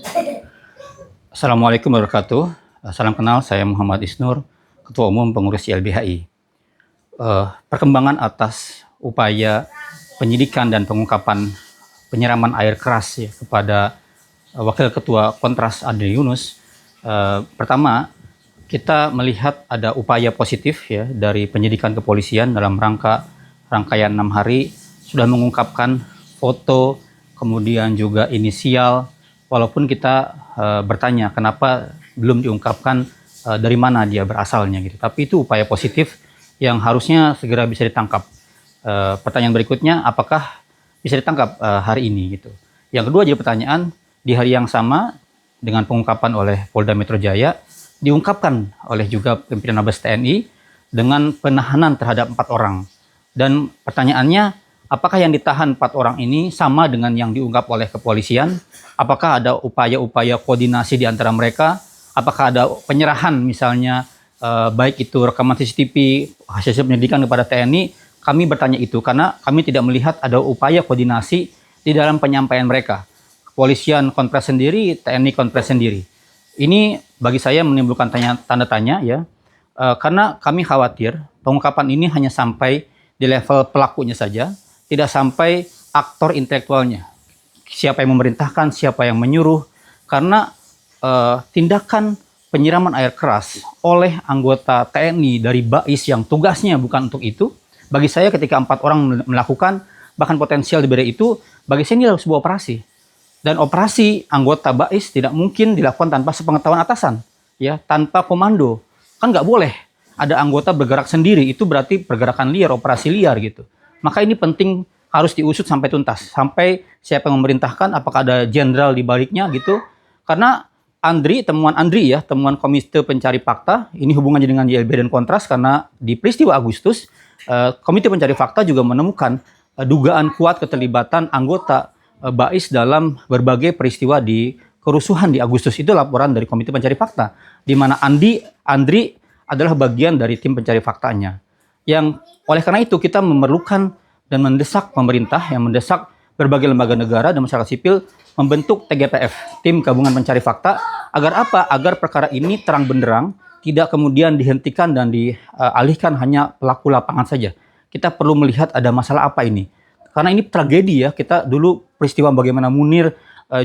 Assalamualaikum warahmatullahi wabarakatuh. Salam kenal, saya Muhammad Isnur, Ketua Umum Pengurus YLBHI. Perkembangan atas upaya penyidikan dan pengungkapan penyiraman air keras ya, kepada Wakil Ketua Kontras Adri Yunus. Pertama, kita melihat ada upaya positif ya dari penyidikan kepolisian dalam rangkaian 6 hari sudah mengungkapkan foto, kemudian juga inisial, walaupun kita bertanya kenapa belum diungkapkan dari mana dia berasalnya gitu. Tapi itu upaya positif yang harusnya segera bisa ditangkap. Pertanyaan berikutnya, apakah bisa ditangkap hari ini gitu. Yang kedua jadi pertanyaan, di hari yang sama dengan pengungkapan oleh Polda Metro Jaya, diungkapkan oleh juga pimpinan Mabes TNI dengan penahanan terhadap 4 orang. Dan pertanyaannya, apakah yang ditahan 4 orang ini sama dengan yang diungkap oleh kepolisian? Apakah ada upaya-upaya koordinasi di antara mereka? Apakah ada penyerahan misalnya baik itu rekaman CCTV, hasil penyelidikan kepada TNI? Kami bertanya itu karena kami tidak melihat ada upaya koordinasi di dalam penyampaian mereka. Kepolisian konfres sendiri, TNI konfres sendiri. Ini bagi saya menimbulkan tanda tanya ya, karena kami khawatir pengungkapan ini hanya sampai di level pelakunya saja, tidak sampai aktor intelektualnya. Siapa yang memerintahkan, siapa yang menyuruh, karena tindakan penyiraman air keras oleh anggota TNI dari BAIS yang tugasnya bukan untuk itu, bagi saya ketika 4 orang melakukan, bahkan potensial diberi itu, bagi saya ini adalah sebuah operasi. Dan operasi anggota BAIS tidak mungkin dilakukan tanpa sepengetahuan atasan, ya, tanpa komando. Kan nggak boleh ada anggota bergerak sendiri, itu berarti pergerakan liar, operasi liar gitu. Maka ini penting harus diusut sampai tuntas, sampai siapa yang memerintahkan, apakah ada jenderal di baliknya gitu. Karena temuan Komite Pencari Fakta, ini hubungannya dengan YLB dan Kontras, karena di peristiwa Agustus, Komite Pencari Fakta juga menemukan dugaan kuat keterlibatan anggota BAIS dalam berbagai peristiwa di kerusuhan di Agustus. Itu laporan dari Komite Pencari Fakta, di mana Andri adalah bagian dari tim pencari faktanya. Yang oleh karena itu kita memerlukan dan mendesak pemerintah, yang mendesak berbagai lembaga negara dan masyarakat sipil membentuk TGPF, Tim Gabungan Pencari Fakta, agar apa? Agar perkara ini terang benderang, tidak kemudian dihentikan dan dialihkan hanya pelaku lapangan saja. Kita perlu melihat ada masalah apa ini. Karena ini tragedi ya, kita dulu peristiwa bagaimana Munir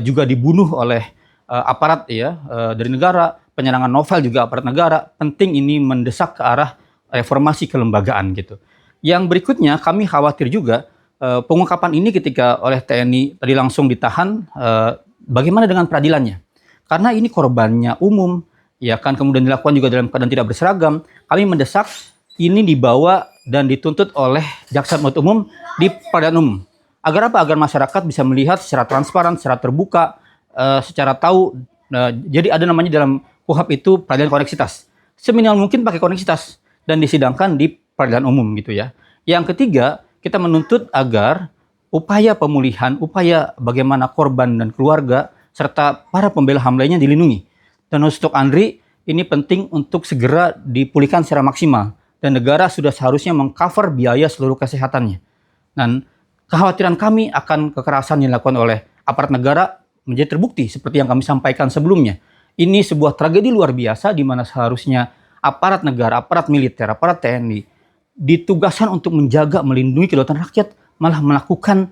juga dibunuh oleh aparat ya dari negara, penyerangan novel juga aparat negara. Penting ini mendesak ke arah reformasi kelembagaan gitu. Yang berikutnya kami khawatir juga pengungkapan ini ketika oleh TNI tadi langsung ditahan, bagaimana dengan peradilannya? Karena ini korbannya umum, ya kan, kemudian dilakukan juga dalam keadaan tidak berseragam. Kami mendesak ini dibawa dan dituntut oleh jaksa penuntut umum di peradilan umum. Agar apa? Agar masyarakat bisa melihat secara transparan, secara terbuka, secara tahu. Jadi ada namanya dalam KUHP itu peradilan koneksitas. Seminimal mungkin pakai koneksitas dan disidangkan di peradilan umum gitu ya. Yang ketiga, kita menuntut agar upaya pemulihan, upaya bagaimana korban dan keluarga serta para pembela HAM lainnya dilindungi. Dan untuk Andri, ini penting untuk segera dipulihkan secara maksimal. Dan negara sudah seharusnya mengcover biaya seluruh kesehatannya. Dan kekhawatiran kami akan kekerasan yang dilakukan oleh aparat negara menjadi terbukti seperti yang kami sampaikan sebelumnya. Ini sebuah tragedi luar biasa di mana seharusnya aparat negara, aparat militer, aparat TNI ditugaskan untuk menjaga, melindungi kedaulatan rakyat, malah melakukan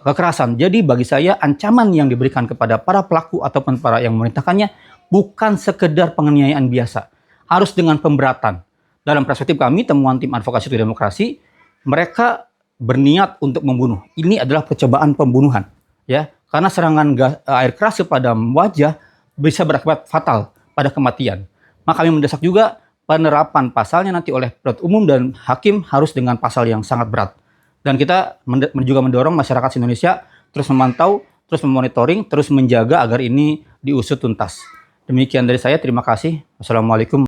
kekerasan. Jadi bagi saya ancaman yang diberikan kepada para pelaku ataupun para yang memerintahkannya bukan sekedar penganiayaan biasa, harus dengan pemberatan. Dalam perspektif kami, temuan tim advokasi untuk demokrasi, mereka berniat untuk membunuh. Ini adalah percobaan pembunuhan, ya, karena serangan air keras kepada wajah bisa berakibat fatal pada kematian. Maka kami mendesak juga penerapan pasalnya nanti oleh penuntut umum dan hakim harus dengan pasal yang sangat berat. Dan kita juga mendorong masyarakat Indonesia terus memantau, terus memonitoring, terus menjaga agar ini diusut tuntas. Demikian dari saya, terima kasih. Wassalamualaikum.